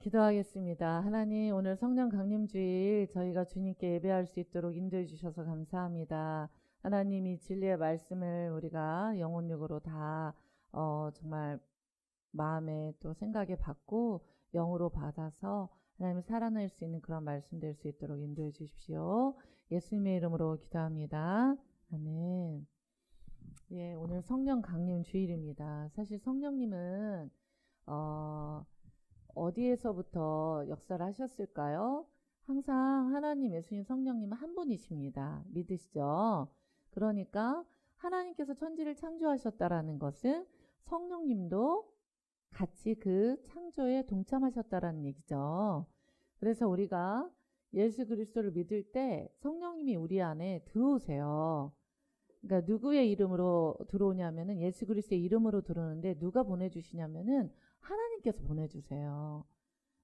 기도하겠습니다. 하나님, 오늘 성령 강림주일 저희가 주님께 예배할 수 있도록 인도해 주셔서 감사합니다. 하나님이 진리의 말씀을 우리가 영혼육으로 다 정말 마음에 또 생각에 받고 영으로 받아서 하나님 살아낼 수 있는 그런 말씀 될 수 있도록 인도해 주십시오. 예수님의 이름으로 기도합니다. 아멘. 예, 오늘 성령 강림 주일입니다. 사실 성령님은 어디에서부터 역사를 하셨을까요? 항상 하나님, 예수님, 성령님은 한 분이십니다. 믿으시죠? 그러니까 하나님께서 천지를 창조하셨다라는 것은 성령님도 같이 그 창조에 동참하셨다라는 얘기죠. 그래서 우리가 예수 그리스도를 믿을 때 성령님이 우리 안에 들어오세요. 그러니까 누구의 이름으로 들어오냐면은 예수 그리스도의 이름으로 들어오는데 누가 보내주시냐면은 하나님께서 보내주세요.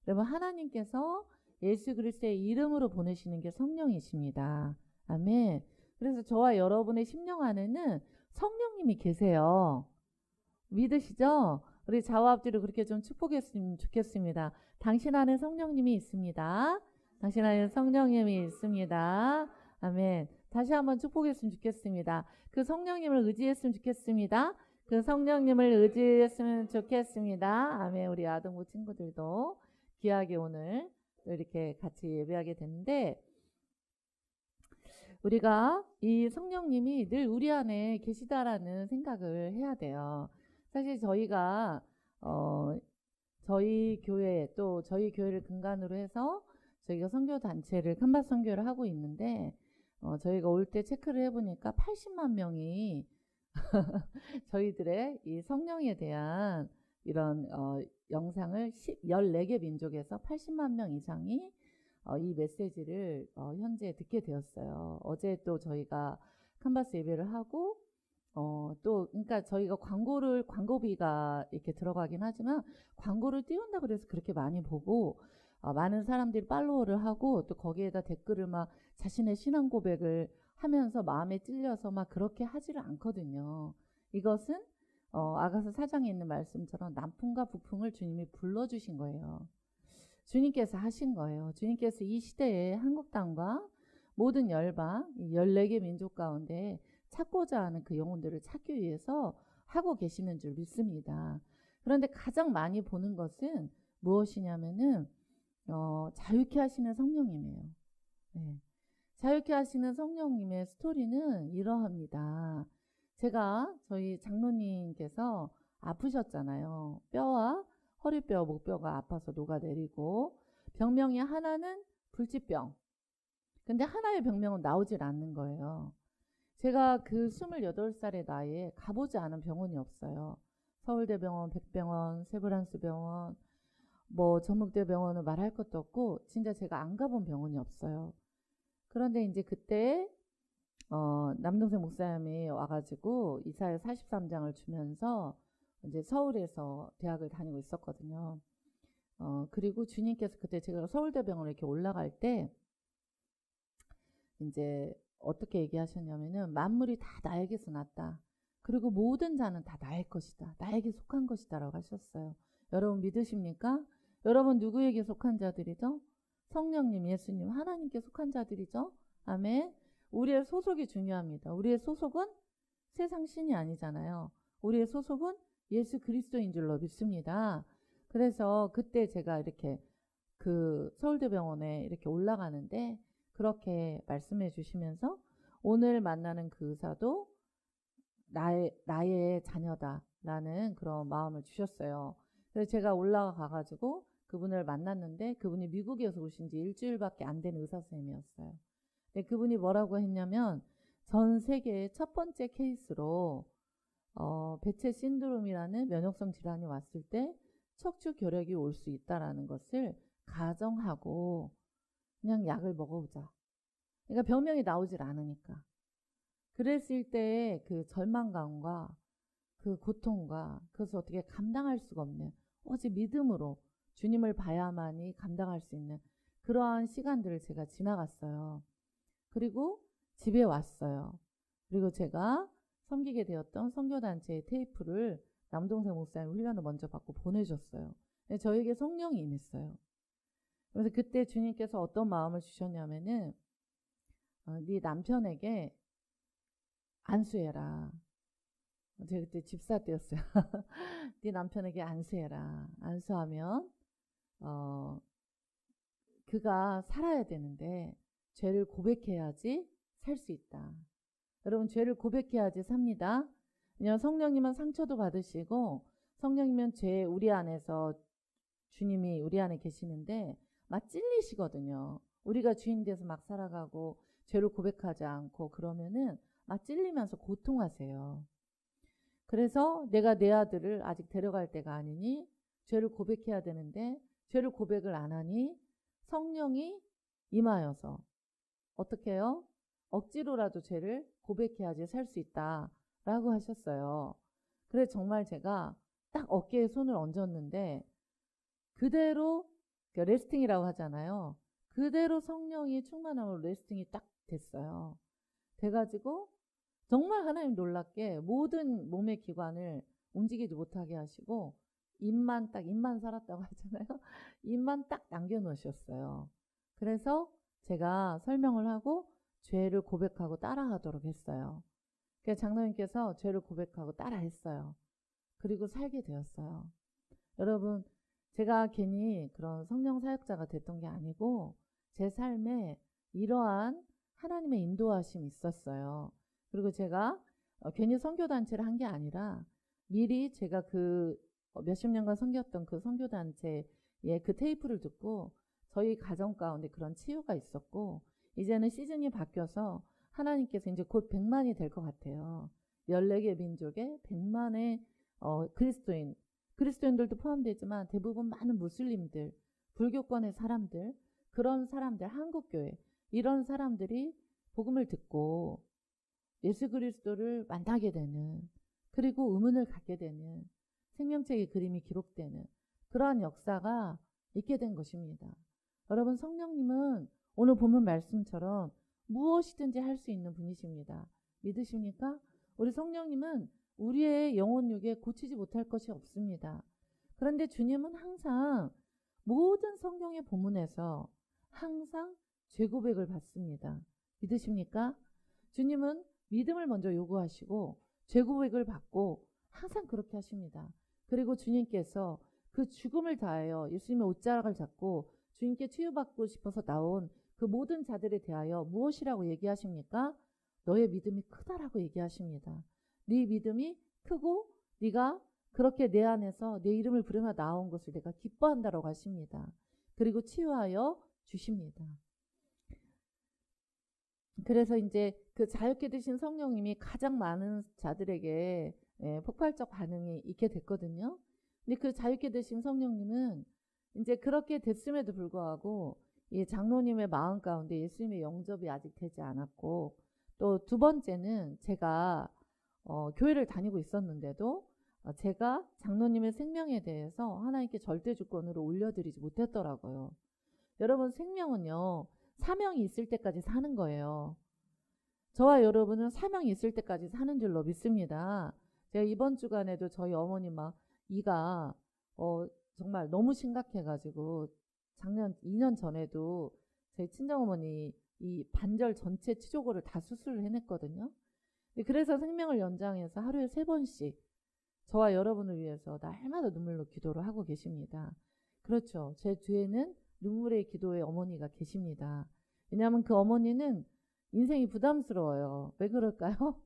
여러분, 하나님께서 예수 그리스도의 이름으로 보내시는 게 성령이십니다. 아멘. 그래서 저와 여러분의 심령 안에는 성령님이 계세요. 믿으시죠? 우리 좌우 앞뒤로 그렇게 좀 축복했으면 좋겠습니다. 당신 안에 성령님이 있습니다. 당신 안에 성령님이 있습니다. 아멘. 다시 한번 축복했으면 좋겠습니다. 그 성령님을 의지했으면 좋겠습니다. 그 성령님을 의지했으면 좋겠습니다. 아멘. 우리 아동부 친구들도 귀하게 오늘 이렇게 같이 예배하게 됐는데, 우리가 이 성령님이 늘 우리 안에 계시다라는 생각을 해야 돼요. 사실 저희가 저희 교회 또 저희 교회를 근간으로 해서 저희가 선교 단체를 칸바스 선교를 하고 있는데, 저희가 올 때 체크를 해보니까 80만 명이 저희들의 이 성령에 대한 이런 영상을 14개 민족에서 80만 명 이상이 이 메시지를 현재 듣게 되었어요. 어제 또 저희가 칸바스 예배를 하고 또 그러니까 저희가 광고비가 이렇게 들어가긴 하지만 광고를 띄운다 그래서 그렇게 많이 보고 많은 사람들이 팔로우를 하고 또 거기에다 댓글을 막 자신의 신앙 고백을 하면서 마음에 찔려서 막 그렇게 하지를 않거든요. 이것은 아가서 4장에 있는 말씀처럼 남풍과 북풍을 주님이 불러주신 거예요. 주님께서 하신 거예요. 주님께서 이 시대에 한국 땅과 모든 열방 14개 민족 가운데 찾고자 하는 그 영혼들을 찾기 위해서 하고 계시는 줄 믿습니다. 그런데 가장 많이 보는 것은 무엇이냐면은 자유케 하시는 성령님이에요. 네. 자유케 하시는 성령님의 스토리는 이러합니다. 제가 저희 장로님께서 아프셨잖아요. 뼈와 허리뼈, 목뼈가 아파서 녹아내리고 병명이 하나는 불치병. 근데 하나의 병명은 나오질 않는 거예요. 제가 그 28살의 나이에 가보지 않은 병원이 없어요. 서울대병원, 백병원, 세브란스병원, 뭐 전북대병원은 말할 것도 없고 진짜 제가 안 가본 병원이 없어요. 그런데 이제 그때 남동생 목사님이 와가지고 이사야 43장을 주면서 이제 서울에서 대학을 다니고 있었거든요. 그리고 주님께서 그때 제가 서울대병원에 이렇게 올라갈 때 이제 어떻게 얘기하셨냐면은 만물이 다 나에게서 났다. 그리고 모든 자는 다 나의 것이다. 나에게 속한 것이다 라고 하셨어요. 여러분 믿으십니까? 여러분 누구에게 속한 자들이죠? 성령님, 예수님, 하나님께 속한 자들이죠? 아멘. 우리의 소속이 중요합니다. 우리의 소속은 세상 신이 아니잖아요. 우리의 소속은 예수 그리스도인 줄로 믿습니다. 그래서 그때 제가 이렇게 그 서울대병원에 이렇게 올라가는데 그렇게 말씀해 주시면서 오늘 만나는 그 의사도 나의 자녀다라는 그런 마음을 주셨어요. 그래서 제가 올라가 가지고 그분을 만났는데 그분이 미국에서 오신 지 일주일밖에 안 된 의사 선생님이었어요. 근데 그분이 뭐라고 했냐면 전 세계의 첫 번째 케이스로 배체 신드롬이라는 면역성 질환이 왔을 때 척추 결핵이 올 수 있다라는 것을 가정하고 그냥 약을 먹어보자. 그러니까 병명이 나오질 않으니까. 그랬을 때의 그 절망감과 그 고통과 그것을 어떻게 감당할 수가 없는 오직 믿음으로 주님을 봐야만이 감당할 수 있는 그러한 시간들을 제가 지나갔어요. 그리고 집에 왔어요. 그리고 제가 섬기게 되었던 선교단체의 테이프를 남동생 목사님 훈련을 먼저 받고 보내줬어요. 저에게 성령이 임했어요. 그래서 그때 주님께서 어떤 마음을 주셨냐면은 네 남편에게 안수해라. 제가 그때 집사 때였어요. 네 남편에게 안수해라. 안수하면 어, 그가 살아야 되는데 죄를 고백해야지 살 수 있다. 여러분 죄를 고백해야지 삽니다. 왜냐하면 성령님은 상처도 받으시고 성령이면 죄 우리 안에서 주님이 우리 안에 계시는데 막 찔리시거든요. 우리가 주인 돼서 막 살아가고 죄를 고백하지 않고 그러면은 막 찔리면서 고통하세요. 그래서 내가 내 아들을 아직 데려갈 때가 아니니 죄를 고백해야 되는데 죄를 고백을 안 하니 성령이 임하여서 어떻게 해요? 억지로라도 죄를 고백해야지 살 수 있다라고 하셨어요. 그래서 정말 제가 딱 어깨에 손을 얹었는데 그대로 레스팅이라고 하잖아요. 그대로 성령이 충만함으로 레스팅이 딱 됐어요. 돼가지고 정말 하나님 놀랍게 모든 몸의 기관을 움직이지 못하게 하시고 입만 살았다고 하잖아요. 입만 딱 남겨놓으셨어요. 그래서 제가 설명을 하고 죄를 고백하고 따라하도록 했어요. 그래서 장로님께서 죄를 고백하고 따라했어요. 그리고 살게 되었어요. 여러분 제가 괜히 그런 성령 사역자가 됐던 게 아니고 제 삶에 이러한 하나님의 인도하심이 있었어요. 그리고 제가 괜히 선교단체를 한 게 아니라 미리 제가 그 몇십 년간 섬겼던 그 선교단체의 그 테이프를 듣고 저희 가정 가운데 그런 치유가 있었고 이제는 시즌이 바뀌어서 하나님께서 이제 곧 100만이 될 것 같아요. 14개 민족의 100만의 그리스도인들도 포함되지만 대부분 많은 무슬림들, 불교권의 사람들, 그런 사람들, 한국교회 이런 사람들이 복음을 듣고 예수 그리스도를 만나게 되는 그리고 의문을 갖게 되는 생명책의 그림이 기록되는 그러한 역사가 있게 된 것입니다. 여러분 성령님은 오늘 본문 말씀처럼 무엇이든지 할 수 있는 분이십니다. 믿으십니까? 우리 성령님은 우리의 영혼 육에 고치지 못할 것이 없습니다. 그런데 주님은 항상 모든 성경의 본문에서 항상 죄 고백을 받습니다. 믿으십니까? 주님은 믿음을 먼저 요구하시고 죄 고백을 받고 항상 그렇게 하십니다. 그리고 주님께서 그 죽음을 다하여 예수님의 옷자락을 잡고 주님께 치유받고 싶어서 나온 그 모든 자들에 대하여 무엇이라고 얘기하십니까? 너의 믿음이 크다라고 얘기하십니다. 네 믿음이 크고 네가 그렇게 내 안에서 내 이름을 부르며 나온 것을 내가 기뻐한다라고 하십니다. 그리고 치유하여 주십니다. 그래서 이제 그 자유케 되신 성령님이 가장 많은 자들에게 폭발적 반응이 있게 됐거든요. 근데 그 자유케 되신 성령님은 이제 그렇게 됐음에도 불구하고 이 장로님의 마음 가운데 예수님의 영접이 아직 되지 않았고 또 두 번째는 제가 교회를 다니고 있었는데도 제가 장로님의 생명에 대해서 하나님께 절대 주권으로 올려드리지 못했더라고요. 여러분 생명은요. 사명이 있을 때까지 사는 거예요. 저와 여러분은 사명이 있을 때까지 사는 줄로 믿습니다. 제가 이번 주간에도 저희 어머니 막 이가 정말 너무 심각해가지고 작년 2년 전에도 저희 친정어머니 이 반절 전체 치조골을 다 수술을 해냈거든요. 그래서 생명을 연장해서 하루에 3번씩 저와 여러분을 위해서 날마다 눈물로 기도를 하고 계십니다. 그렇죠. 제 뒤에는 눈물의 기도의 어머니가 계십니다. 왜냐하면 그 어머니는 인생이 부담스러워요. 왜 그럴까요?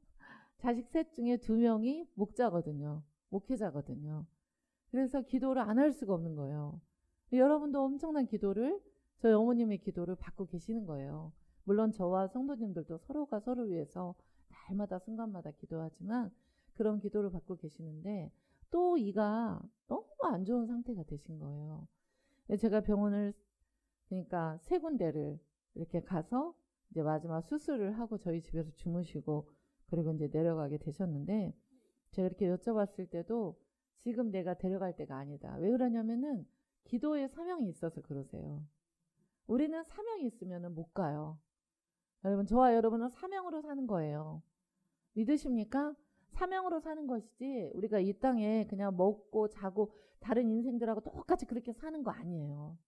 자식 셋 중에 2명이 목자거든요. 목회자거든요. 그래서 기도를 안 할 수가 없는 거예요. 여러분도 엄청난 기도를 저희 어머님의 기도를 받고 계시는 거예요. 물론 저와 성도님들도 서로가 서로 위해서 날마다 순간마다 기도하지만 그런 기도를 받고 계시는데 또 이가 너무 안 좋은 상태가 되신 거예요. 제가 병원을 그러니까 3군데를 이렇게 가서 이제 마지막 수술을 하고 저희 집에서 주무시고 그리고 이제 내려가게 되셨는데 제가 이렇게 여쭤봤을 때도 지금 내가 데려갈 때가 아니다. 왜 그러냐면은 기도에 사명이 있어서 그러세요. 우리는 사명이 있으면 못 가요. 여러분 저와 여러분은 사명으로 사는 거예요. 믿으십니까? 사명으로 사는 것이지 우리가 이 땅에 그냥 먹고 자고 다른 인생들하고 똑같이 그렇게 사는 거 아니에요.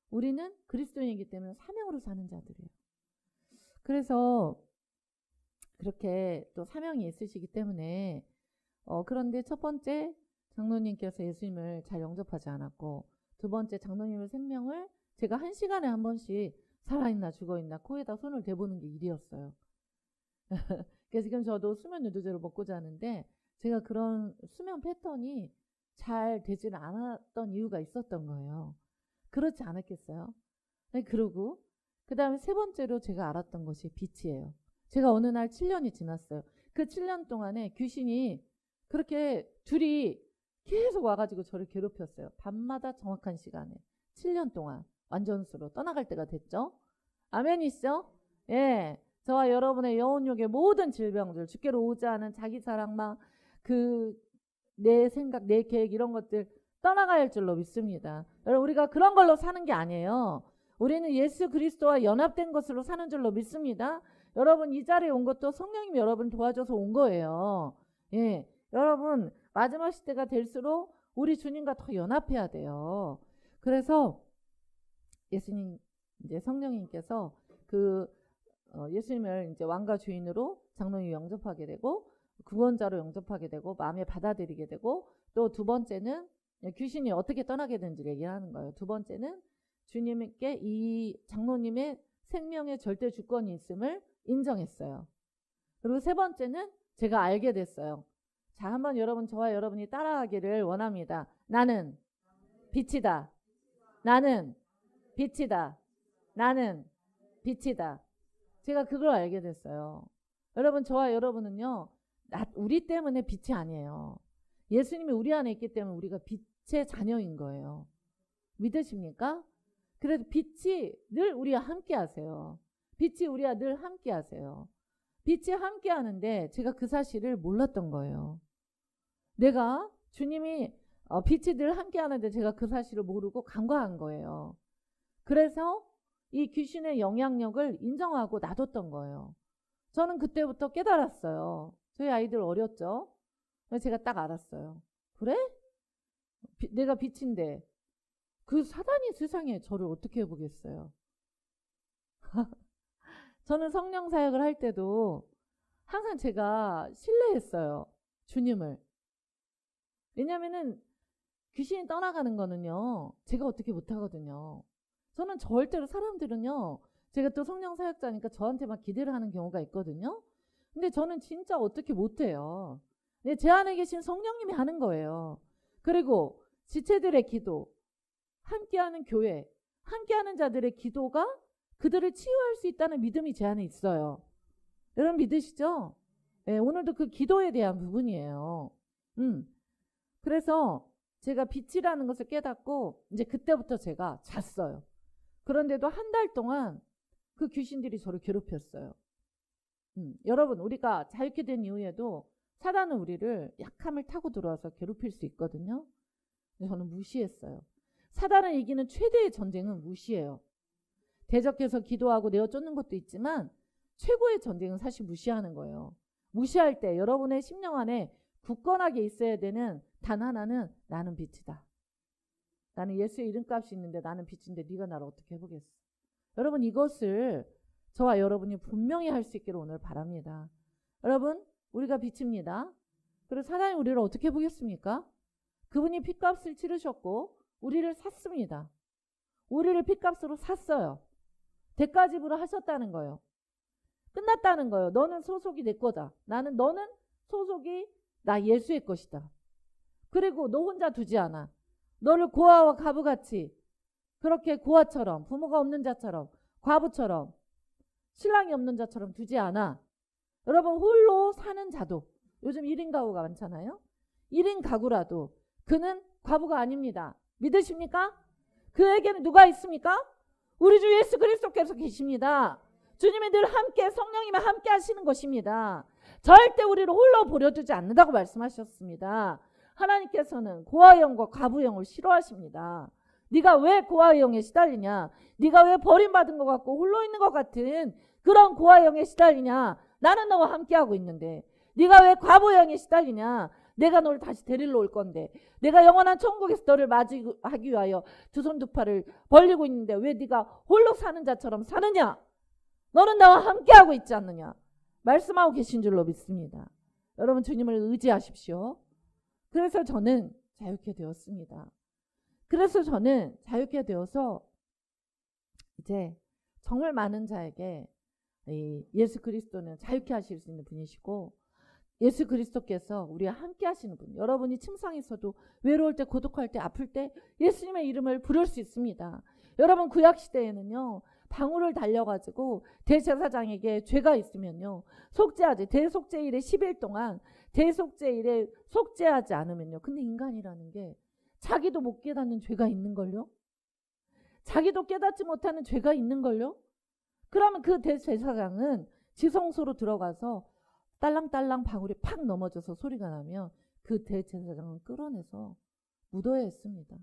우리는 그리스도인이기 때문에 사명으로 사는 자들이에요. 그래서 그렇게 또 사명이 있으시기 때문에 그런데 첫 번째 장로님께서 예수님을 잘 영접하지 않았고, 두 번째 장로님의 생명을 제가 1시간에 한 번씩 살아있나 죽어있나 코에다 손을 대보는 게 일이었어요. 그래서 지금 저도 수면 유도제로 먹고 자는데 제가 그런 수면 패턴이 잘 되지는 않았던 이유가 있었던 거예요. 그렇지 않았겠어요? 네, 그러고 그 다음에 세 번째로 제가 알았던 것이 빛이에요. 제가 어느 날 7년이 지났어요. 그 7년 동안에 귀신이 그렇게 둘이 계속 와가지고 저를 괴롭혔어요. 밤마다 정확한 시간에 7년 동안 완전수로 떠나갈 때가 됐죠. 아멘이시죠? 예, 저와 여러분의 영혼욕의 모든 질병들, 주께로 오지 않은 자기 사랑망, 내 생각, 내 계획 이런 것들 떠나가야 할 줄로 믿습니다. 여러분, 우리가 그런 걸로 사는 게 아니에요. 우리는 예수 그리스도와 연합된 것으로 사는 줄로 믿습니다. 여러분, 이 자리에 온 것도 성령님이 여러분 도와줘서 온 거예요. 예, 여러분 마지막 시대가 될수록 우리 주님과 더 연합해야 돼요. 그래서 예수님, 이제 성령님께서 예수님을 이제 왕과 주인으로 장로님이 영접하게 되고, 구원자로 영접하게 되고, 마음에 받아들이게 되고, 또 두 번째는 귀신이 어떻게 떠나게 되는지 얘기하는 거예요. 두 번째는 주님께 이 장로님의 생명의 절대 주권이 있음을 인정했어요. 그리고 세 번째는 제가 알게 됐어요. 자, 한번 여러분, 저와 여러분이 따라하기를 원합니다. 나는 빛이다. 나는 빛이다. 나는 빛이다. 제가 그걸 알게 됐어요. 여러분, 저와 여러분은요, 우리 때문에 빛이 아니에요. 예수님이 우리 안에 있기 때문에 우리가 빛의 자녀인 거예요. 믿으십니까? 그래서 빛이 늘 우리와 함께 하세요. 빛이 우리와 늘 함께 하세요. 빛이 함께 하는데 제가 그 사실을 몰랐던 거예요. 내가 주님이 빛이 늘 함께 하는데 제가 그 사실을 모르고 간과한 거예요. 그래서 이 귀신의 영향력을 인정하고 놔뒀던 거예요. 저는 그때부터 깨달았어요. 저희 아이들 어렸죠? 제가 딱 알았어요. 그래? 내가 빛인데 그 사단이 세상에 저를 어떻게 해보겠어요? 저는 성령 사역을 할 때도 항상 제가 신뢰했어요. 주님을. 왜냐면은 귀신이 떠나가는 거는요, 제가 어떻게 못하거든요. 저는 절대로, 사람들은요, 제가 또 성령 사역자니까 저한테만 기대를 하는 경우가 있거든요. 근데 저는 진짜 어떻게 못해요. 근데 제 안에 계신 성령님이 하는 거예요. 그리고 지체들의 기도, 함께하는 교회, 함께하는 자들의 기도가 그들을 치유할 수 있다는 믿음이 제 안에 있어요. 여러분 믿으시죠? 네, 오늘도 그 기도에 대한 부분이에요. 그래서 제가 빛이라는 것을 깨닫고 이제 그때부터 제가 잤어요. 그런데도 한 달 동안 그 귀신들이 저를 괴롭혔어요. 여러분, 우리가 자유케 된 이후에도 사단은 우리를 약함을 타고 들어와서 괴롭힐 수 있거든요. 근데 저는 무시했어요. 사단을 이기는 최대의 전쟁은 무시예요. 대적해서 기도하고 내어 쫓는 것도 있지만 최고의 전쟁은 사실 무시하는 거예요. 무시할 때 여러분의 심령 안에 굳건하게 있어야 되는 단 하나는, 나는 빛이다. 나는 예수의 이름값이 있는데 나는 빛인데 네가 나를 어떻게 해보겠어. 여러분, 이것을 저와 여러분이 분명히 할 수 있기를 오늘 바랍니다. 여러분, 우리가 빛입니다. 그리고 사단이 우리를 어떻게 해보겠습니까? 그분이 핏값을 치르셨고 우리를 샀습니다. 우리를 핏값으로 샀어요. 대가 지불을 하셨다는 거예요. 끝났다는 거예요. 너는 소속이 내 거다. 너는 소속이 나 예수의 것이다. 그리고 너 혼자 두지 않아. 너를 고아와 과부같이, 그렇게 고아처럼, 부모가 없는 자처럼, 과부처럼, 신랑이 없는 자처럼 두지 않아. 여러분, 홀로 사는 자도, 요즘 1인 가구가 많잖아요. 1인 가구라도 그는 과부가 아닙니다. 믿으십니까? 그에게는 누가 있습니까? 우리 주 예수 그리스도께서 계십니다. 주님이 늘 함께, 성령님이 함께 하시는 것입니다. 절대 우리를 홀로 버려두지 않는다고 말씀하셨습니다. 하나님께서는 고아의 영과 과부의 영을 싫어하십니다. 네가 왜 고아의 영에 시달리냐? 네가 왜 버림받은 것 같고 홀로 있는 것 같은 그런 고아의 영에 시달리냐? 나는 너와 함께하고 있는데. 네가 왜 과부의 영에 시달리냐? 내가 너를 다시 데리러 올 건데, 내가 영원한 천국에서 너를 맞이하기 위하여 두 손 두 팔을 벌리고 있는데 왜 네가 홀로 사는 자처럼 사느냐? 너는 나와 함께하고 있지 않느냐? 말씀하고 계신 줄로 믿습니다. 여러분, 주님을 의지하십시오. 그래서 저는 자유케 되었습니다. 그래서 저는 자유케 되어서 이제 정말 많은 자에게 예수 그리스도는 자유케 하실 수 있는 분이시고, 예수 그리스도께서 우리와 함께 하시는 분, 여러분이 침상에서도 외로울 때, 고독할 때, 아플 때 예수님의 이름을 부를 수 있습니다. 여러분, 구약시대에는요, 방울을 달려가지고 대제사장에게 죄가 있으면요, 속죄하지, 대속죄일에 10일 동안 대속죄일에 속죄하지 않으면요. 근데 인간이라는 게 자기도 못 깨닫는 죄가 있는걸요. 자기도 깨닫지 못하는 죄가 있는걸요. 그러면 그 대제사장은 지성소로 들어가서 딸랑딸랑 방울이 팍 넘어져서 소리가 나면 그 대제사장은 끌어내서 묻어야 했습니다.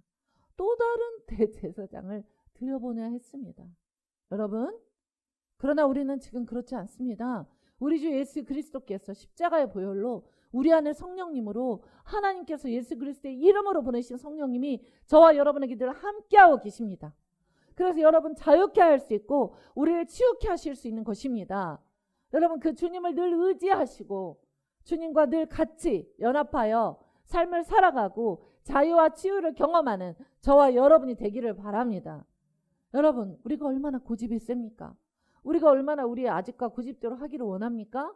또 다른 대제사장을 들여보내야 했습니다. 여러분, 그러나 우리는 지금 그렇지 않습니다. 우리 주 예수 그리스도께서 십자가의 보혈로 우리 안에 성령님으로 하나님께서 예수 그리스도의 이름으로 보내신 성령님이 저와 여러분에게 늘 함께하고 계십니다. 그래서 여러분 자유케 할 수 있고 우리를 치유케 하실 수 있는 것입니다. 여러분, 그 주님을 늘 의지하시고 주님과 늘 같이 연합하여 삶을 살아가고 자유와 치유를 경험하는 저와 여러분이 되기를 바랍니다. 여러분, 우리가 얼마나 고집이 셉니까? 우리가 얼마나 우리의 아집과 고집대로 하기를 원합니까?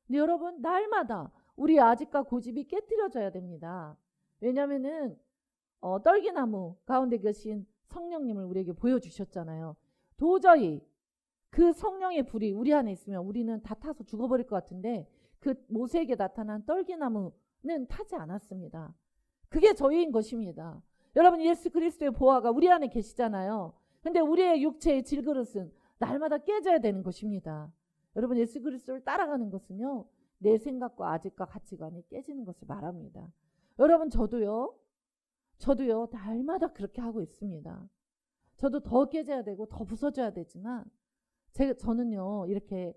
근데 여러분, 날마다 우리의 아집과 고집이 깨트려져야 됩니다. 왜냐하면은 떨기나무 가운데 계신 성령님을 우리에게 보여주셨잖아요. 도저히 그 성령의 불이 우리 안에 있으면 우리는 다 타서 죽어버릴 것 같은데, 그 모세에게 나타난 떨기나무는 타지 않았습니다. 그게 저희인 것입니다. 여러분, 예수 그리스도의 보화가 우리 안에 계시잖아요. 근데 우리의 육체의 질그릇은 날마다 깨져야 되는 것입니다. 여러분, 예수 그리스도를 따라가는 것은요, 내 생각과 아집과 가치관이 깨지는 것을 말합니다. 여러분, 저도요 날마다 그렇게 하고 있습니다. 저도 더 깨져야 되고 더 부서져야 되지만 저는요 이렇게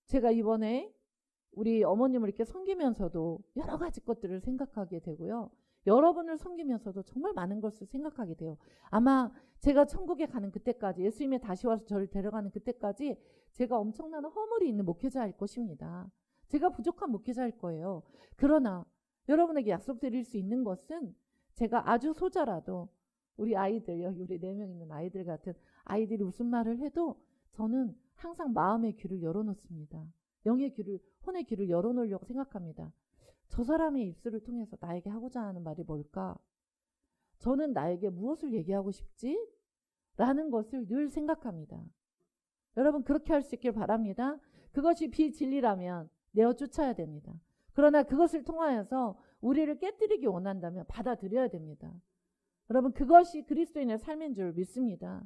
제가 이번에 우리 어머님을 이렇게 섬기면서도 여러 가지 것들을 생각하게 되고요. 여러분을 섬기면서도 정말 많은 것을 생각하게 돼요. 아마 제가 천국에 가는 그때까지, 예수님이 다시 와서 저를 데려가는 그때까지 제가 엄청난 허물이 있는 목회자일 것입니다. 제가 부족한 목회자일 거예요. 그러나 여러분에게 약속드릴 수 있는 것은, 제가 아주 소자라도 우리 아이들, 여기 우리 4명 있는 아이들 같은 아이들이 무슨 말을 해도 저는 항상 마음의 귀를 열어놓습니다. 영의 귀를, 혼의 귀를 열어놓으려고 생각합니다. 저 사람의 입술을 통해서 나에게 하고자 하는 말이 뭘까? 저는 나에게 무엇을 얘기하고 싶지? 라는 것을 늘 생각합니다. 여러분, 그렇게 할 수 있길 바랍니다. 그것이 비진리라면 내어 쫓아야 됩니다. 그러나 그것을 통하여서 우리를 깨뜨리기 원한다면 받아들여야 됩니다. 여러분, 그것이 그리스도인의 삶인 줄 믿습니다.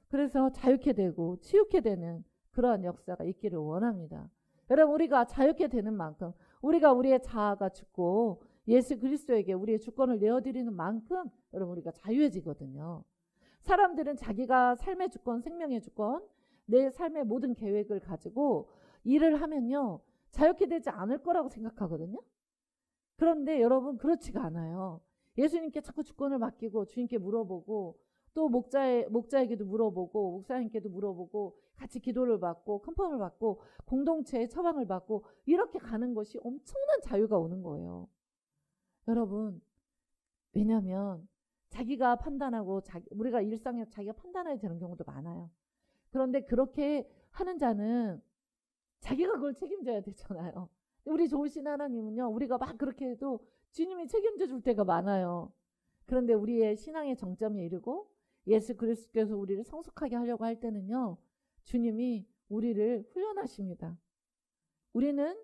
그래서 자유케 되고 치유케 되는 그러한 역사가 있기를 원합니다. 여러분, 우리가 자유케 되는 만큼, 우리가 우리의 자아가 죽고 예수 그리스도에게 우리의 주권을 내어드리는 만큼 여러분, 우리가 자유해지거든요. 사람들은 자기가 삶의 주권, 생명의 주권, 내 삶의 모든 계획을 가지고 일을 하면요 자유케 되지 않을 거라고 생각하거든요. 그런데 여러분, 그렇지가 않아요. 예수님께 자꾸 주권을 맡기고 주님께 물어보고, 또 목자에게도 물어보고 목사님께도 물어보고 같이 기도를 받고 컨펌을 받고 공동체의 처방을 받고 이렇게 가는 것이 엄청난 자유가 오는 거예요. 여러분, 왜냐하면 자기가 판단하고 우리가 일상에서 자기가 판단해야 되는 경우도 많아요. 그런데 그렇게 하는 자는 자기가 그걸 책임져야 되잖아요. 우리 좋으신 하나님은요, 우리가 막 그렇게 해도 주님이 책임져 줄 때가 많아요. 그런데 우리의 신앙의 정점에 이르고 예수 그리스도께서 우리를 성숙하게 하려고 할 때는요, 주님이 우리를 훈련하십니다. 우리는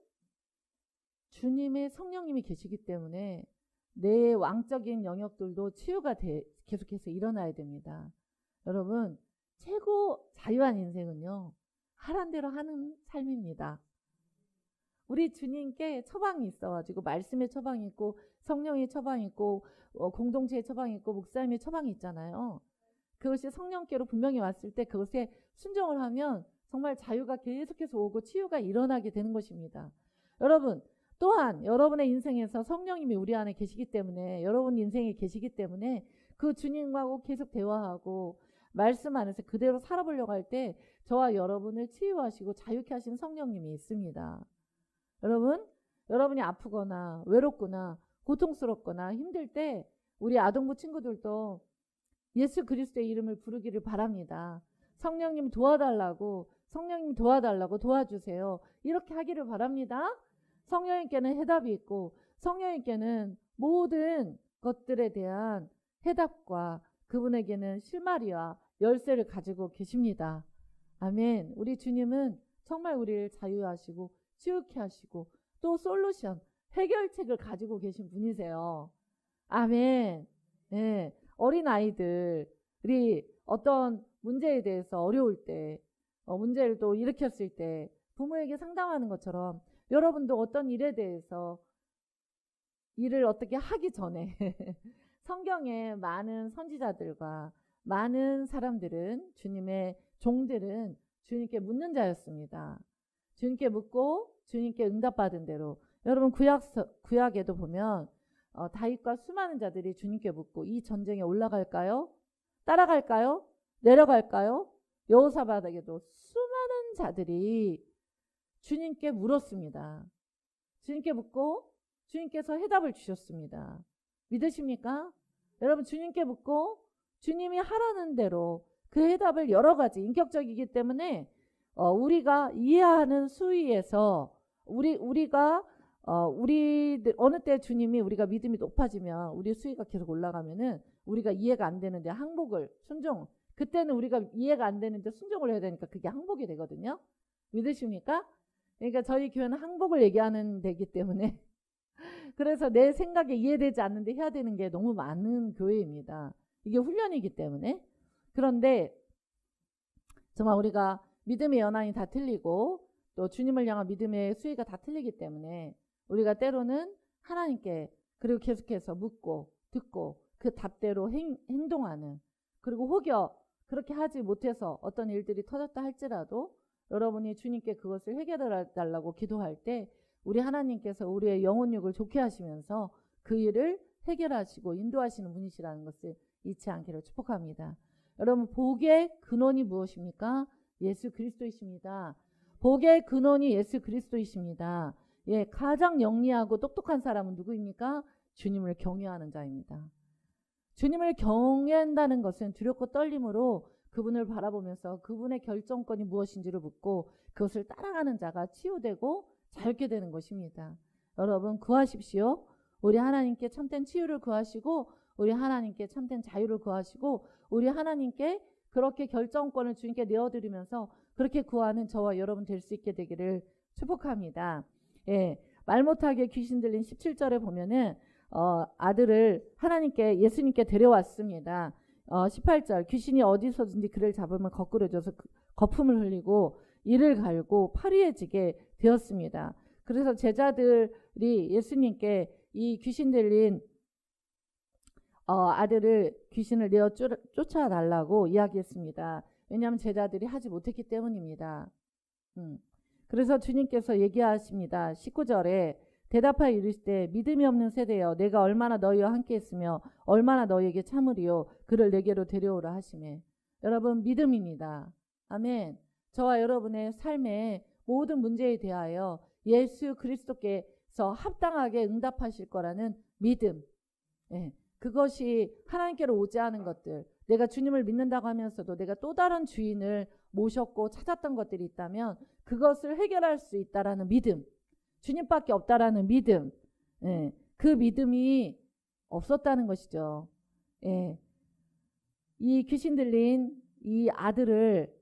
주님의 성령님이 계시기 때문에 내 왕적인 영역들도 치유가 계속해서 일어나야 됩니다. 여러분, 최고 자유한 인생은요, 하란 대로 하는 삶입니다. 우리 주님께 처방이 있어가지고, 말씀의 처방이 있고 성령의 처방이 있고 공동체의 처방이 있고 목사님의 처방이 있잖아요. 그것이 성령께로 분명히 왔을 때 그것에 순종을 하면 정말 자유가 계속해서 오고 치유가 일어나게 되는 것입니다. 여러분, 또한 여러분의 인생에서 성령님이 우리 안에 계시기 때문에, 여러분 인생에 계시기 때문에 그 주님하고 계속 대화하고 말씀 안에서 그대로 살아보려고 할 때 저와 여러분을 치유하시고 자유케 하신 성령님이 있습니다. 여러분이 아프거나 외롭거나 고통스럽거나 힘들 때 우리 아동부 친구들도 예수 그리스도의 이름을 부르기를 바랍니다. 성령님 도와달라고, 성령님 도와달라고, 도와주세요, 이렇게 하기를 바랍니다. 성령님께는 해답이 있고 성령님께는 모든 것들에 대한 해답과 그분에게는 실마리와 열쇠를 가지고 계십니다. 아멘. 우리 주님은 정말 우리를 자유하시고 치유케 하시고 또 솔루션, 해결책을 가지고 계신 분이세요. 아멘. 네. 어린아이들이 어떤 문제에 대해서 어려울 때, 문제를 또 일으켰을 때 부모에게 상담하는 것처럼 여러분도 어떤 일에 대해서 일을 어떻게 하기 전에 성경에 많은 선지자들과 많은 사람들은, 주님의 종들은 주님께 묻는 자였습니다. 주님께 묻고 주님께 응답받은 대로, 여러분 구약에도 보면 다윗과 수많은 자들이 주님께 묻고 이 전쟁에 올라갈까요? 따라갈까요? 내려갈까요? 여호사밧에게도 수많은 자들이 주님께 물었습니다. 주님께 묻고 주님께서 해답을 주셨습니다. 믿으십니까? 여러분, 주님께 묻고 주님이 하라는 대로 그 해답을 여러 가지, 인격적이기 때문에 우리가 이해하는 수위에서 우리가 어느 때 주님이, 우리가 믿음이 높아지면 우리 수위가 계속 올라가면은 우리가 이해가 안 되는데 항복을, 순종, 그때는 우리가 이해가 안 되는데 순종을 해야 되니까 그게 항복이 되거든요. 믿으십니까? 그러니까 저희 교회는 항복을 얘기하는 데기 때문에 그래서 내 생각에 이해되지 않는데 해야 되는 게 너무 많은 교회입니다. 이게 훈련이기 때문에. 그런데 정말 우리가 믿음의 연한이 다 틀리고 또 주님을 향한 믿음의 수위가 다 틀리기 때문에 우리가 때로는 하나님께, 그리고 계속해서 묻고 듣고 그 답대로 행동하는, 그리고 혹여 그렇게 하지 못해서 어떤 일들이 터졌다 할지라도 여러분이 주님께 그것을 해결해 달라고 기도할 때 우리 하나님께서 우리의 영혼육을 좋게 하시면서 그 일을 해결하시고 인도하시는 분이시라는 것을 잊지 않기를 축복합니다. 여러분, 복의 근원이 무엇입니까? 예수 그리스도이십니다. 복의 근원이 예수 그리스도이십니다. 예, 가장 영리하고 똑똑한 사람은 누구입니까? 주님을 경외하는 자입니다. 주님을 경외한다는 것은 두렵고 떨림으로 그분을 바라보면서 그분의 결정권이 무엇인지를 묻고 그것을 따라가는 자가 치유되고 자유케 되는 것입니다. 여러분, 구하십시오. 우리 하나님께 참된 치유를 구하시고 우리 하나님께 참된 자유를 구하시고 우리 하나님께 그렇게 결정권을 주님께 내어드리면서 그렇게 구하는 저와 여러분 될 수 있게 되기를 축복합니다. 예, 말 못하게 귀신 들린 17절에 보면은 아들을 하나님께, 예수님께 데려왔습니다. 18절, 귀신이 어디서든지 그를 잡으면 거꾸러져서 거품을 흘리고 이를 갈고 파리해지게 되었습니다. 그래서 제자들이 예수님께 이 귀신 들린 아들을, 귀신을 내어 쫓아달라고 이야기했습니다. 왜냐하면 제자들이 하지 못했기 때문입니다. 그래서 주님께서 얘기하십니다. 19절에 대답하여 이르시되 믿음이 없는 세대여, 내가 얼마나 너희와 함께 했으며 얼마나 너희에게 참으리요, 그를 내게로 데려오라 하시매. 여러분, 믿음입니다. 아멘. 저와 여러분의 삶의 모든 문제에 대하여 예수 그리스도께서 합당하게 응답하실 거라는 믿음, 예, 그것이 하나님께로 오지 않은 것들, 내가 주님을 믿는다고 하면서도 내가 또 다른 주인을 모셨고 찾았던 것들이 있다면 그것을 해결할 수 있다라는 믿음, 주님밖에 없다라는 믿음, 예, 그 믿음이 없었다는 것이죠. 예, 이 귀신 들린 이 아들을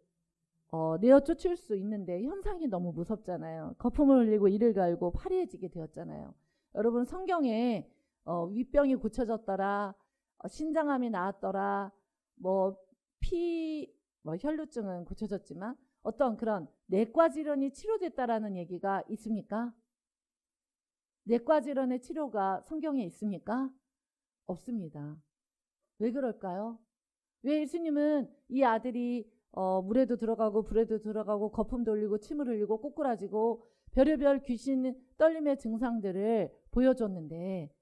내어 쫓을 수 있는데 현상이 너무 무섭잖아요. 거품을 흘리고 이를 갈고 파리해지게 되었잖아요. 여러분, 성경에 윗병이 고쳐졌더라, 신장암이 나았더라, 혈루증은 고쳐졌지만 어떤 그런 내과 질환이 치료됐다라는 얘기가 있습니까? 내과 질환의 치료가 성경에 있습니까? 없습니다. 왜 그럴까요? 왜 예수님은 이 아들이 물에도 들어가고 불에도 들어가고 거품 돌리고 침을 흘리고 꼬꾸라지고 별의별 귀신 떨림의 증상들을 보여줬는데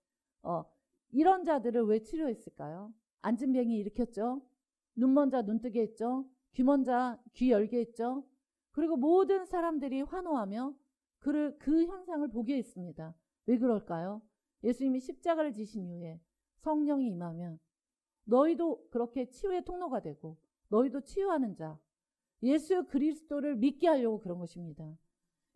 이런 자들을 왜 치료했을까요? 앉은 병이 일으켰죠. 눈 먼 자 눈 뜨게 했죠. 귀 먼 자 귀 열게 했죠. 그리고 모든 사람들이 환호하며 그 현상을 보게 했습니다. 왜 그럴까요? 예수님이 십자가를 지신 이후에 성령이 임하면 너희도 그렇게 치유의 통로가 되고 너희도 치유하는 자, 예수 그리스도를 믿게 하려고 그런 것입니다.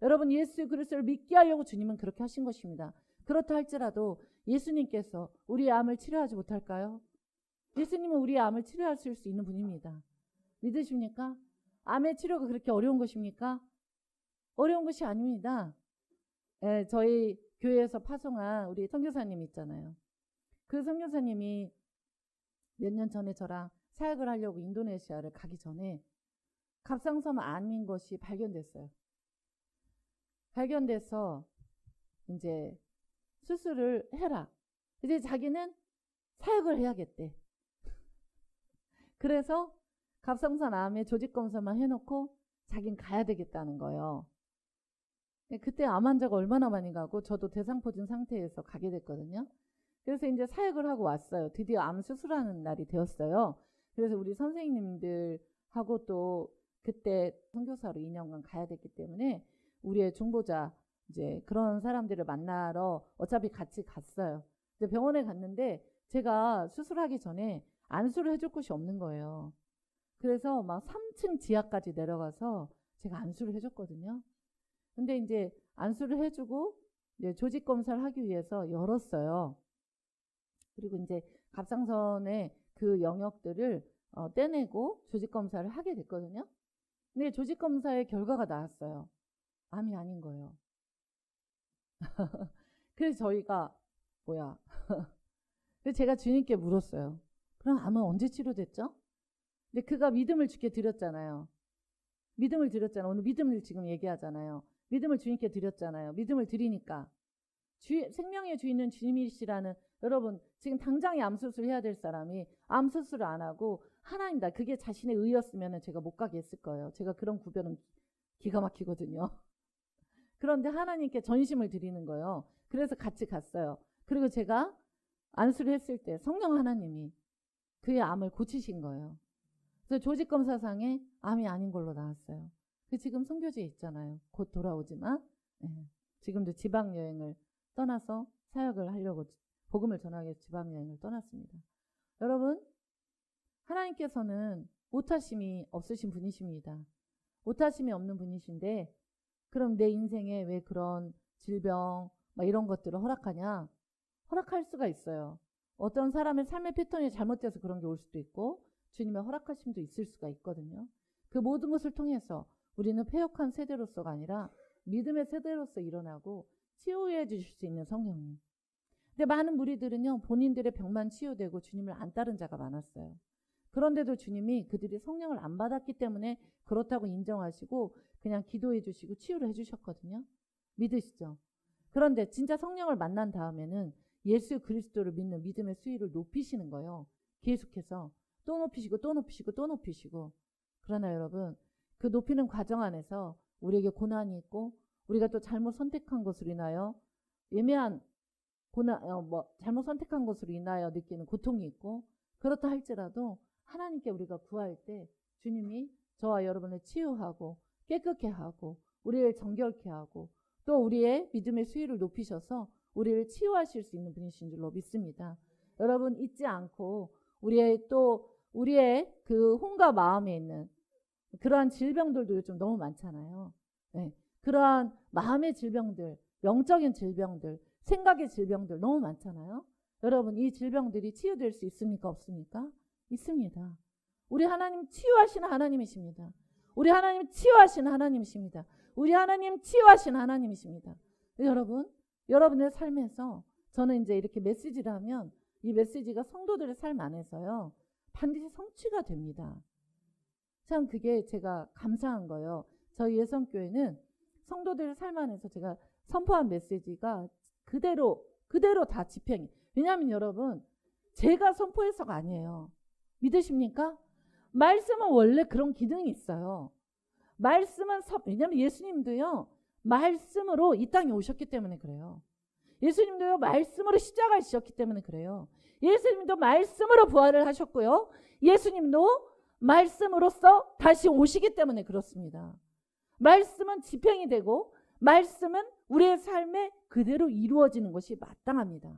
여러분, 예수 그리스도를 믿게 하려고 주님은 그렇게 하신 것입니다. 그렇다 할지라도 예수님께서 우리의 암을 치료하지 못할까요? 예수님은 우리의 암을 치료하실 수 있는 분입니다. 믿으십니까? 암의 치료가 그렇게 어려운 것입니까? 어려운 것이 아닙니다. 저희 교회에서 파송한 우리 선교사님 있잖아요. 그 선교사님이 몇 년 전에 저랑 사역을 하려고 인도네시아를 가기 전에 갑상선 암인 것이 발견됐어요. 발견돼서 이제 수술을 해라. 이제 자기는 사역을 해야겠대. 그래서 갑상선 암의 조직 검사만 해놓고 자기는 가야 되겠다는 거예요. 그때 암 환자가 얼마나 많이 가고 저도 대상포진 상태에서 가게 됐거든요. 그래서 이제 사역을 하고 왔어요. 드디어 암 수술하는 날이 되었어요. 그래서 우리 선생님들하고 또 그때 선교사로 2년간 가야 됐기 때문에 우리의 중보자 이제 그런 사람들을 만나러 어차피 같이 갔어요. 이제 병원에 갔는데 제가 수술하기 전에 안수를 해줄 곳이 없는 거예요. 그래서 막 3층 지하까지 내려가서 제가 안수를 해줬거든요. 근데 이제 안수를 해주고 이제 조직 검사를 하기 위해서 열었어요. 그리고 이제 갑상선의 그 영역들을 떼내고 조직 검사를 하게 됐거든요. 근데 조직 검사의 결과가 나왔어요. 암이 아닌 거예요. 그래서 저희가 뭐야? 그래서 제가 주님께 물었어요. 그럼 암은 언제 치료됐죠? 근데 그가 믿음을 주께 드렸잖아요. 믿음을 드렸잖아요. 오늘 믿음을 지금 얘기하잖아요. 믿음을 주님께 드렸잖아요. 믿음을 드리니까 생명의 주인은 주님이시라는, 여러분 지금 당장에 암수술 해야 될 사람이 암수술을 안 하고 하나님다, 그게 자신의 의였으면 제가 못 가게 했을 거예요. 제가 그런 구별은 기가 막히거든요. 그런데 하나님께 전심을 드리는 거예요. 그래서 같이 갔어요. 그리고 제가 안수를 했을 때 성령 하나님이 그의 암을 고치신 거예요. 그래서 조직검사상에 암이 아닌 걸로 나왔어요. 그 지금 선교지에 있잖아요. 곧 돌아오지만 지금도 지방여행을 떠나서 사역을 하려고, 복음을 전하기 위해서 지방여행을 떠났습니다. 여러분, 하나님께서는 못하심이 없으신 분이십니다. 못하심이 없는 분이신데 그럼 내 인생에 왜 그런 질병 막 이런 것들을 허락하냐? 허락할 수가 있어요. 어떤 사람의 삶의 패턴이 잘못돼서 그런 게 올 수도 있고 주님의 허락하심도 있을 수가 있거든요. 그 모든 것을 통해서 우리는 패역한 세대로서가 아니라 믿음의 세대로서 일어나고 치유해 주실 수 있는 성령님. 근데 많은 무리들은요, 본인들의 병만 치유되고 주님을 안 따른 자가 많았어요. 그런데도 주님이 그들이 성령을 안 받았기 때문에 그렇다고 인정하시고 그냥 기도해 주시고 치유를 해 주셨거든요. 믿으시죠? 그런데 진짜 성령을 만난 다음에는 예수 그리스도를 믿는 믿음의 수위를 높이시는 거예요. 계속해서 또 높이시고 또 높이시고 또 높이시고. 그러나 여러분, 그 높이는 과정 안에서 우리에게 고난이 있고 우리가 또 잘못 선택한 것으로 인하여 예매한 잘못 선택한 것으로 인하여 느끼는 고통이 있고, 그렇다 할지라도 하나님께 우리가 구할 때 주님이 저와 여러분을 치유하고 깨끗게 하고 우리를 정결케 하고 또 우리의 믿음의 수위를 높이셔서 우리를 치유하실 수 있는 분이신 줄로 믿습니다. 여러분, 잊지 않고 우리의 그 혼과 마음에 있는 그러한 질병들도 요즘 너무 많잖아요. 그러한 마음의 질병들, 영적인 질병들, 생각의 질병들 너무 많잖아요. 여러분, 이 질병들이 치유될 수 있습니까? 없습니까? 있습니다. 우리 하나님 치유하시는 하나님이십니다. 우리 하나님 치유하시는 하나님이십니다. 우리 하나님 치유하시는 하나님이십니다. 여러분, 여러분의 삶에서 저는 이제 이렇게 메시지를 하면 이 메시지가 성도들의 삶 안에서요, 반드시 성취가 됩니다. 참 그게 제가 감사한 거예요. 저희 예성교회는 성도들의 삶 안에서 제가 선포한 메시지가 그대로 다 집행이. 왜냐하면 여러분, 제가 선포해서가 아니에요. 믿으십니까? 말씀은 원래 그런 기능이 있어요. 말씀은 왜냐하면 예수님도요, 말씀으로 이 땅에 오셨기 때문에 그래요. 예수님도요, 말씀으로 십자가를 지셨기 때문에 그래요. 예수님도 말씀으로 부활을 하셨고요. 예수님도 말씀으로써 다시 오시기 때문에 그렇습니다. 말씀은 집행이 되고 말씀은 우리의 삶에 그대로 이루어지는 것이 마땅합니다.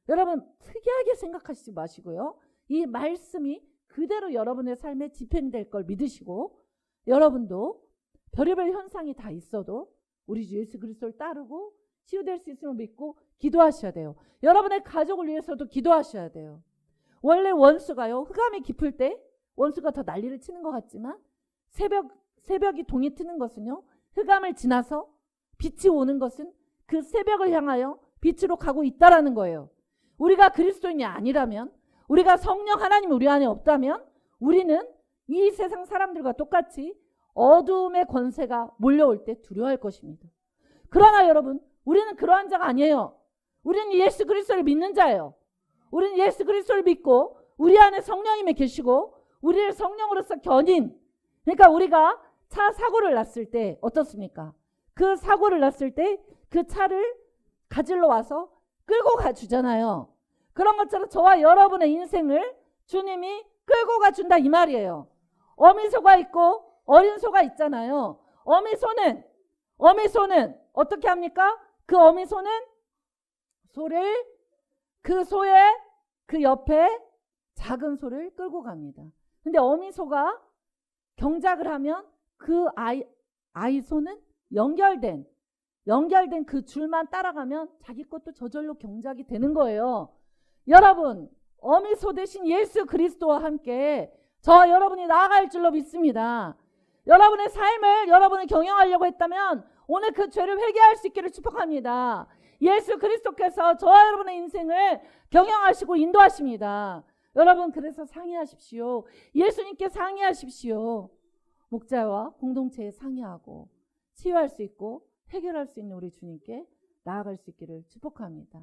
여러분 특이하게 생각하시지 마시고요. 이 말씀이 그대로 여러분의 삶에 집행될 걸 믿으시고 여러분도 별의별 현상이 다 있어도 우리 주 예수 그리스도를 따르고 치유될 수 있음을 믿고 기도하셔야 돼요. 여러분의 가족을 위해서도 기도하셔야 돼요. 원래 원수가요, 흑암이 깊을 때 원수가 더 난리를 치는 것 같지만 새벽이 동이 트는 것은요, 흑암을 지나서 빛이 오는 것은 그 새벽을 향하여 빛으로 가고 있다라는 거예요. 우리가 그리스도인이 아니라면, 우리가 성령 하나님이 우리 안에 없다면 우리는 이 세상 사람들과 똑같이 어두움의 권세가 몰려올 때 두려워할 것입니다. 그러나 여러분, 우리는 그러한 자가 아니에요. 우리는 예수 그리스도를 믿는 자예요. 우리는 예수 그리스도를 믿고 우리 안에 성령님이 계시고 우리를 성령으로서 견인, 그러니까 우리가 차 사고를 났을 때 어떻습니까? 그 사고를 났을 때 그 차를 가지러 와서 끌고 가주잖아요. 그런 것처럼 저와 여러분의 인생을 주님이 끌고 가준다 이 말이에요. 어미소가 있고 어린 소가 있잖아요. 어미소는 어떻게 합니까? 그 어미소는 소를 그 소의 그 옆에 작은 소를 끌고 갑니다. 근데 어미소가 경작을 하면 그 아이 소는 연결된 그 줄만 따라가면 자기 것도 저절로 경작이 되는 거예요. 여러분, 어미소 대신 예수 그리스도와 함께 저와 여러분이 나아갈 줄로 믿습니다. 여러분의 삶을 여러분이 경영하려고 했다면 오늘 그 죄를 회개할 수 있기를 축복합니다. 예수 그리스도께서 저와 여러분의 인생을 경영하시고 인도하십니다. 여러분, 그래서 상의하십시오. 예수님께 상의하십시오. 목자와 공동체에 상의하고 치유할 수 있고 해결할 수 있는 우리 주님께 나아갈 수 있기를 축복합니다.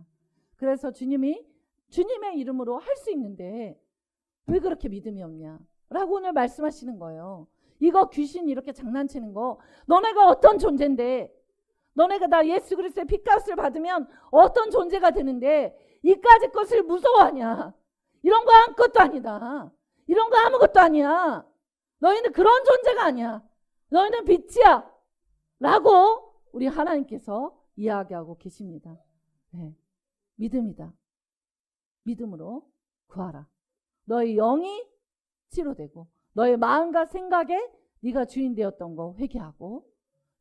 그래서 주님의 이름으로 할 수 있는데 왜 그렇게 믿음이 없냐 라고 오늘 말씀하시는 거예요. 이거 귀신 이렇게 장난치는 거, 너네가 어떤 존재인데, 너네가 나 예수 그리스도의 핏값을 받으면 어떤 존재가 되는데 이까지 것을 무서워하냐. 이런 거 아무것도 아니다. 이런 거 아무것도 아니야. 너희는 그런 존재가 아니야. 너희는 빛이야 라고 우리 하나님께서 이야기하고 계십니다. 네. 믿음이다. 믿음으로 구하라. 너의 영이 치료되고 너의 마음과 생각에 네가 주인 되었던 거 회개하고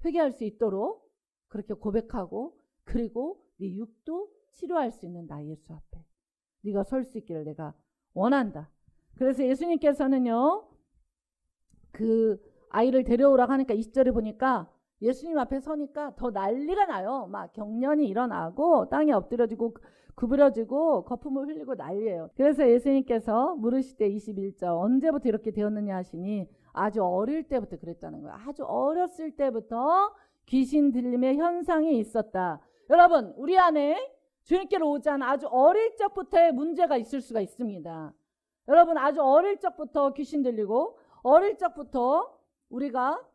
회개할 수 있도록 그렇게 고백하고, 그리고 네 육도 치료할 수 있는 나 예수 앞에 네가 설 수 있기를 내가 원한다. 그래서 예수님께서는요, 그 아이를 데려오라고 하니까 20절에 보니까 예수님 앞에 서니까 더 난리가 나요. 막 경련이 일어나고 땅에 엎드려지고 구부려지고 거품을 흘리고 난리예요. 그래서 예수님께서 물으시되 21절 언제부터 이렇게 되었느냐 하시니 아주 어릴 때부터 그랬다는 거예요. 아주 어렸을 때부터 귀신 들림의 현상이 있었다. 여러분, 우리 안에 주님께로 오지 않은 아주 어릴 적부터의 문제가 있을 수가 있습니다. 여러분, 아주 어릴 적부터 귀신 들리고 어릴 적부터 우리가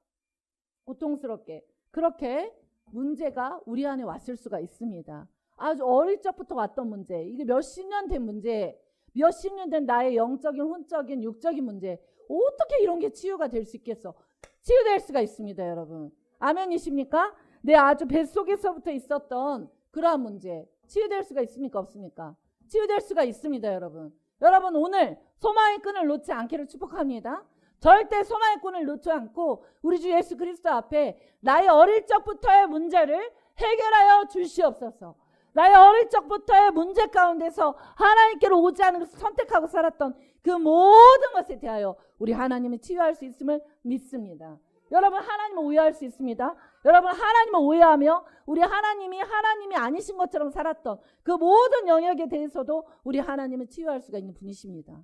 고통스럽게 그렇게 문제가 우리 안에 왔을 수가 있습니다. 아주 어릴 적부터 왔던 문제, 이게 몇십 년 된 문제, 몇십 년 된 나의 영적인, 혼적인, 육적인 문제, 어떻게 이런 게 치유가 될 수 있겠어? 치유될 수가 있습니다, 여러분. 아멘이십니까? 내 아주 뱃속에서부터 있었던 그러한 문제 치유될 수가 있습니까? 없습니까? 치유될 수가 있습니다, 여러분. 여러분, 오늘 소망의 끈을 놓지 않기를 축복합니다. 절대 소망의 끈을 놓지 않고 우리 주 예수 그리스도 앞에 나의 어릴 적부터의 문제를 해결하여 주시옵소서. 나의 어릴 적부터의 문제 가운데서 하나님께로 오지 않은 것을 선택하고 살았던 그 모든 것에 대하여 우리 하나님이 치유할 수 있음을 믿습니다. 여러분, 하나님을 오해할 수 있습니다. 여러분, 하나님을 오해하며 우리 하나님이 아니신 것처럼 살았던 그 모든 영역에 대해서도 우리 하나님은 치유할 수가 있는 분이십니다.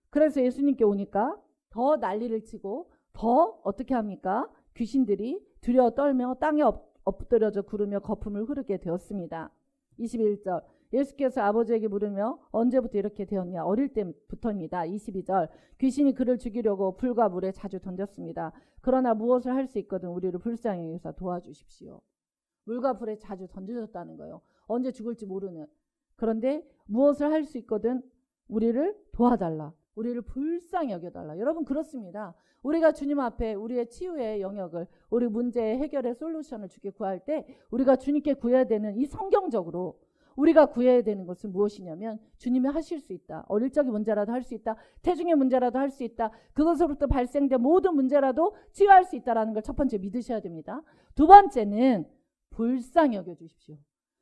그래서 예수님께 오니까 더 난리를 치고 더 어떻게 합니까? 귀신들이 두려워 떨며 땅에 엎드려져 구르며 거품을 흐르게 되었습니다. 21절 예수께서 아버지에게 물으며 언제부터 이렇게 되었냐? 어릴 때부터입니다. 22절. 귀신이 그를 죽이려고 불과 물에 자주 던졌습니다. 그러나 무엇을 할 수 있거든 우리를 불쌍히 여기서 도와주십시오. 물과 불에 자주 던져졌다는 거예요. 언제 죽을지 모르는. 그런데 무엇을 할 수 있거든 우리를 도와달라. 우리를 불쌍히 여겨달라. 여러분 그렇습니다. 우리가 주님 앞에 우리의 치유의 영역을, 우리 문제의 해결의 솔루션을 주께 구할 때 우리가 주님께 구해야 되는, 이 성경적으로 우리가 구해야 되는 것은 무엇이냐면 주님이 하실 수 있다. 어릴 적의 문제라도 할 수 있다. 태중의 문제라도 할 수 있다. 그것으로부터 발생된 모든 문제라도 치유할 수 있다는 걸 첫 번째 믿으셔야 됩니다. 두 번째는 불쌍히 여겨주십시오.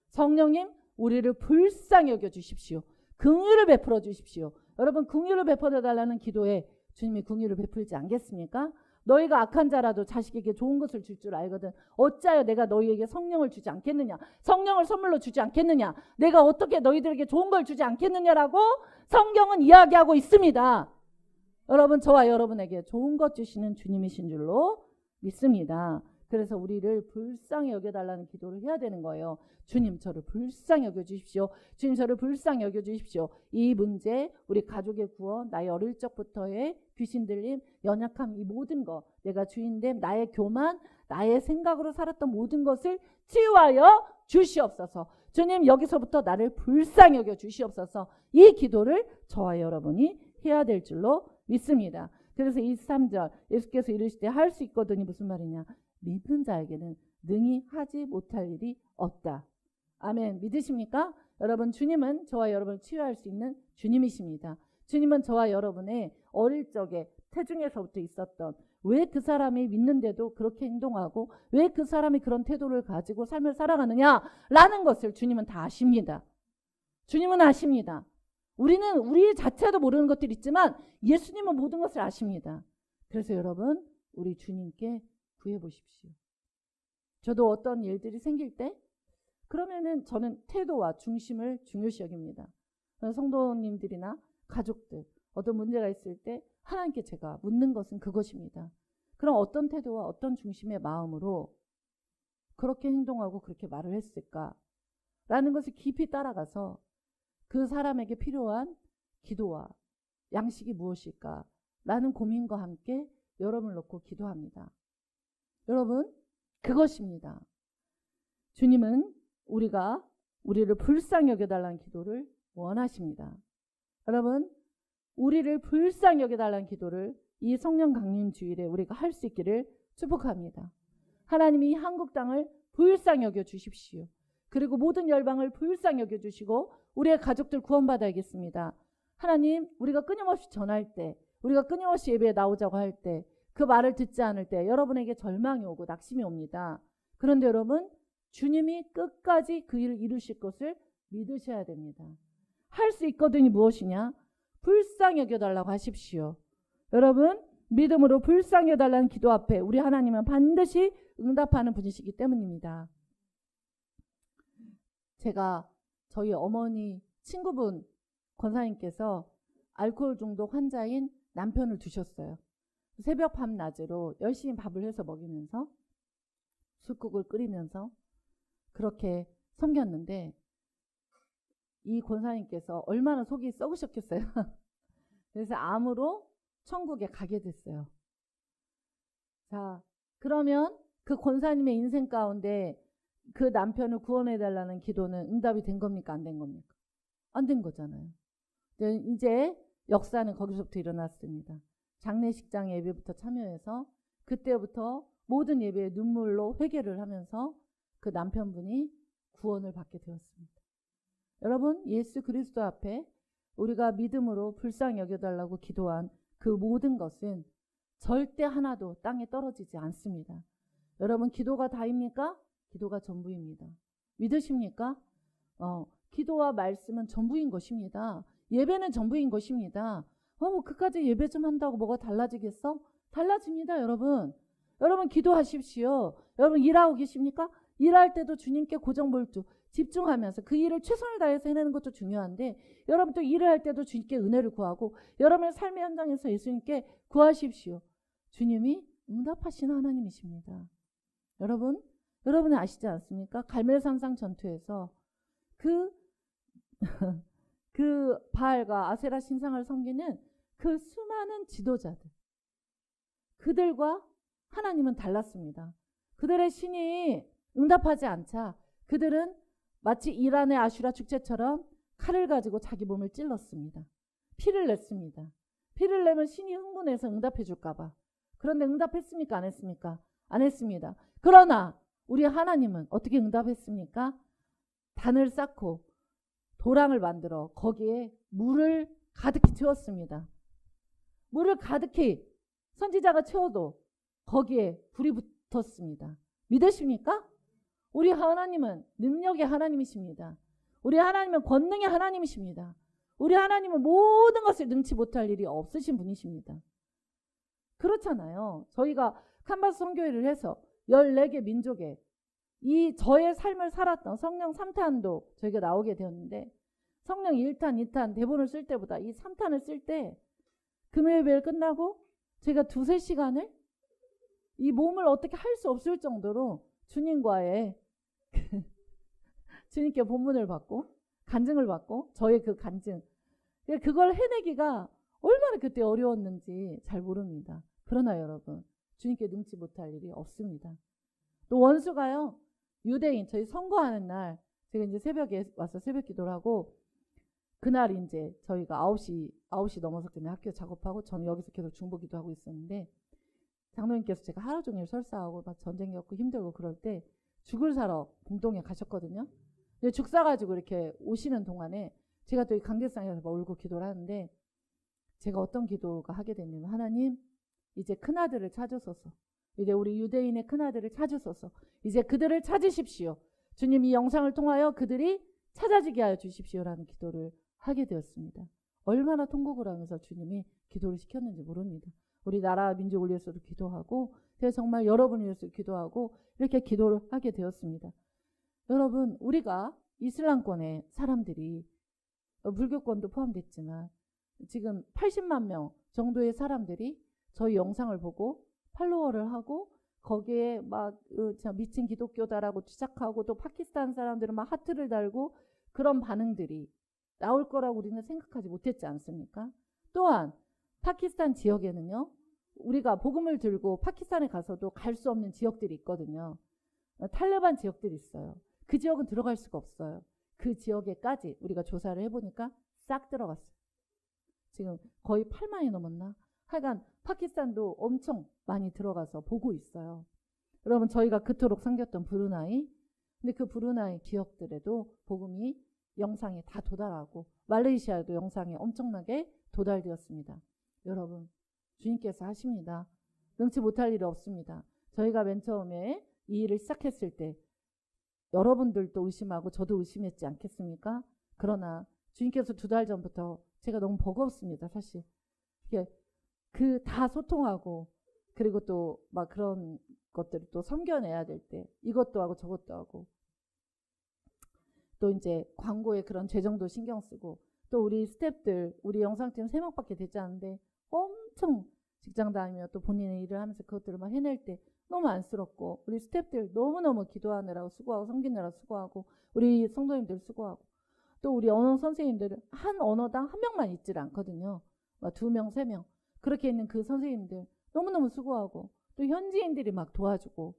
성령님 우리를 불쌍히 여겨주십시오. 긍휼을 베풀어 주십시오. 여러분 긍휼을 베풀어 달라는 기도에 주님이 긍휼을 베풀지 않겠습니까? 너희가 악한 자라도 자식에게 좋은 것을 줄 줄 알거든 어찌하여 내가 너희에게 성령을 주지 않겠느냐? 성령을 선물로 주지 않겠느냐? 내가 어떻게 너희들에게 좋은 걸 주지 않겠느냐라고 성경은 이야기하고 있습니다. 여러분 저와 여러분에게 좋은 것 주시는 주님이신 줄로 믿습니다. 그래서 우리를 불쌍히 여겨달라는 기도를 해야 되는 거예요. 주님 저를 불쌍히 여겨주십시오. 주님 저를 불쌍히 여겨주십시오. 이 문제, 우리 가족의 구원, 나의 어릴 적부터의 귀신 들림, 연약함, 이 모든 것, 내가 주인됨, 나의 교만, 나의 생각으로 살았던 모든 것을 치유하여 주시옵소서. 주님 여기서부터 나를 불쌍히 여겨 주시옵소서. 이 기도를 저와 여러분이 해야 될 줄로 믿습니다. 그래서 23절 예수께서 이르시되 할 수 있거든이 무슨 말이냐? 믿는 자에게는 능히 하지 못할 일이 없다. 아멘. 믿으십니까? 여러분 주님은 저와 여러분을 치유할 수 있는 주님이십니다. 주님은 저와 여러분의 어릴 적에 태중에서부터 있었던, 왜 그 사람이 믿는데도 그렇게 행동하고 왜 그 사람이 그런 태도를 가지고 삶을 살아가느냐라는 것을 주님은 다 아십니다. 주님은 아십니다. 우리는 우리 자체도 모르는 것들이 있지만 예수님은 모든 것을 아십니다. 그래서 여러분 우리 주님께 구해보십시오. 저도 어떤 일들이 생길 때 그러면은 저는 태도와 중심을 중요시 여깁니다. 성도님들이나 가족들 어떤 문제가 있을 때 하나님께 제가 묻는 것은 그것입니다. 그럼 어떤 태도와 어떤 중심의 마음으로 그렇게 행동하고 그렇게 말을 했을까라는 것을 깊이 따라가서 그 사람에게 필요한 기도와 양식이 무엇일까라는 고민과 함께 여러분을 놓고 기도합니다. 여러분 그것입니다. 주님은 우리를 불쌍히 여겨달라는 기도를 원하십니다. 여러분 우리를 불쌍히 여겨달라는 기도를 이 성령 강림 주일에 우리가 할 수 있기를 축복합니다. 하나님이 한국 땅을 불쌍히 여겨 주십시오. 그리고 모든 열방을 불쌍히 여겨 주시고 우리의 가족들 구원받아야겠습니다. 하나님 우리가 끊임없이 전할 때, 우리가 끊임없이 예배에 나오자고 할 때, 그 말을 듣지 않을 때 여러분에게 절망이 오고 낙심이 옵니다. 그런데 여러분 주님이 끝까지 그 일을 이루실 것을 믿으셔야 됩니다. 할 수 있거든이 무엇이냐? 불쌍히 여겨달라고 하십시오. 여러분 믿음으로 불쌍히 여달라는 기도 앞에 우리 하나님은 반드시 응답하는 분이시기 때문입니다. 제가 저희 어머니 친구분 권사님께서 알코올 중독 환자인 남편을 두셨어요. 새벽 밤낮으로 열심히 밥을 해서 먹이면서 숯국을 끓이면서 그렇게 섬겼는데 이 권사님께서 얼마나 속이 썩으셨겠어요. 그래서 암으로 천국에 가게 됐어요. 자, 그러면 그 권사님의 인생 가운데 그 남편을 구원해달라는 기도는 응답이 된 겁니까? 안 된 겁니까? 안 된 거잖아요. 이제 역사는 거기서부터 일어났습니다. 장례식장 예배부터 참여해서 그때부터 모든 예배에 눈물로 회개를 하면서 그 남편분이 구원을 받게 되었습니다. 여러분 예수 그리스도 앞에 우리가 믿음으로 불쌍히 여겨달라고 기도한 그 모든 것은 절대 하나도 땅에 떨어지지 않습니다. 여러분 기도가 다입니까? 기도가 전부입니다. 믿으십니까? 기도와 말씀은 전부인 것입니다. 예배는 전부인 것입니다. 뭐 그까지 예배 좀 한다고 뭐가 달라지겠어? 달라집니다. 여러분 기도하십시오. 여러분 일하고 계십니까? 일할 때도 주님께 고정몰두 집중하면서 그 일을 최선을 다해서 해내는 것도 중요한데 여러분 또 일을 할 때도 주님께 은혜를 구하고 여러분의 삶의 현장에서 예수님께 구하십시오. 주님이 응답하시는 하나님이십니다. 여러분은 아시지 않습니까? 갈멜산상 전투에서 그 그 바알과 아세라 신상을 섬기는 그 수많은 지도자들, 그들과 하나님은 달랐습니다. 그들의 신이 응답하지 않자 그들은 마치 이란의 아슈라 축제처럼 칼을 가지고 자기 몸을 찔렀습니다. 피를 냈습니다. 피를 내면 신이 흥분해서 응답해 줄까봐. 그런데 응답했습니까? 안 했습니까? 안 했습니다. 그러나 우리 하나님은 어떻게 응답했습니까? 단을 쌓고 도랑을 만들어 거기에 물을 가득히 채웠습니다. 물을 가득히 선지자가 채워도 거기에 불이 붙었습니다. 믿으십니까? 우리 하나님은 능력의 하나님이십니다. 우리 하나님은 권능의 하나님이십니다. 우리 하나님은 모든 것을 능치 못할 일이 없으신 분이십니다. 그렇잖아요. 저희가 칸바스 선교회를 해서 14개 민족에 이 저의 삶을 살았던 성령 3탄도 저희가 나오게 되었는데, 성령 1탄, 2탄 대본을 쓸 때보다 이 3탄을 쓸 때 금요일 끝나고 제가 2-3시간을 이 몸을 어떻게 할 수 없을 정도로 주님과의 주님께 본문을 받고 간증을 받고 저의 그 간증, 그걸 해내기가 얼마나 그때 어려웠는지 잘 모릅니다. 그러나 여러분, 주님께 능치 못할 일이 없습니다. 또 원수가요, 유대인 저희 선거하는 날 제가 이제 새벽에 와서 새벽 기도를 하고, 그날 이제 저희가 9시 넘어서 그냥 학교 작업하고 저는 여기서 계속 중보 기도하고 있었는데, 장로님께서 제가 하루 종일 설사하고 막 전쟁이었고 힘들고 그럴 때 죽을 사러 공동에 가셨거든요. 근데 죽 사가지고 이렇게 오시는 동안에 제가 또 이 강대상에서 막 울고 기도를 하는데, 제가 어떤 기도가 하게 됐냐면, 하나님 이제 큰아들을 찾으소서. 이제 우리 유대인의 큰아들을 찾으소서. 이제 그들을 찾으십시오. 주님, 이 영상을 통하여 그들이 찾아지게 하여 주십시오라는 기도를 하게 되었습니다. 얼마나 통곡을 하면서 주님이 기도를 시켰는지 모릅니다. 우리 나라 민족을 위해서도 기도하고, 정말 여러분을 위해서 기도하고 이렇게 기도를 하게 되었습니다. 여러분, 우리가 이슬람권의 사람들이, 불교권도 포함됐지만 지금 80만 명 정도의 사람들이 저희 영상을 보고 팔로워를 하고 거기에 막 미친 기독교다라고 시작하고, 또 파키스탄 사람들은 막 하트를 달고 그런 반응들이 나올 거라고 우리는 생각하지 못했지 않습니까? 또한 파키스탄 지역에는요, 우리가 복음을 들고 파키스탄에 가서도 갈 수 없는 지역들이 있거든요. 탈레반 지역들이 있어요. 그 지역은 들어갈 수가 없어요. 그 지역에까지 우리가 조사를 해보니까 싹 들어갔어요. 지금 거의 8만이 넘었나? 하여간 파키스탄도 엄청 많이 들어가서 보고 있어요. 여러분, 저희가 그토록 섬겼던 브루나이, 근데 그 브루나이 지역들에도 복음이 영상에 다 도달하고, 말레이시아에도 영상이 엄청나게 도달되었습니다. 여러분, 주님께서 하십니다. 능치 못할 일이 없습니다. 저희가 맨 처음에 이 일을 시작했을 때 여러분들도 의심하고 저도 의심했지 않겠습니까? 그러나 주님께서 2달 전부터 제가 너무 버거웠습니다. 사실 그 다 소통하고, 그리고 또 막 그런 것들을 또 섬겨내야 될 때 이것도 하고 저것도 하고, 또 이제 광고에 그런 재정도 신경 쓰고, 또 우리 스태프들, 우리 영상팀 3명밖에 되지 않는데 엄청 직장 다니며 또 본인의 일을 하면서 그것들을 막 해낼 때 너무 안쓰럽고, 우리 스태프들 너무너무 기도하느라고 수고하고 섬기느라고 수고하고, 우리 성도님들 수고하고, 또 우리 언어 선생님들은 한 언어당 1명만 있질 않거든요. 막 2명, 3명 그렇게 있는 그 선생님들 너무너무 수고하고, 또 현지인들이 막 도와주고,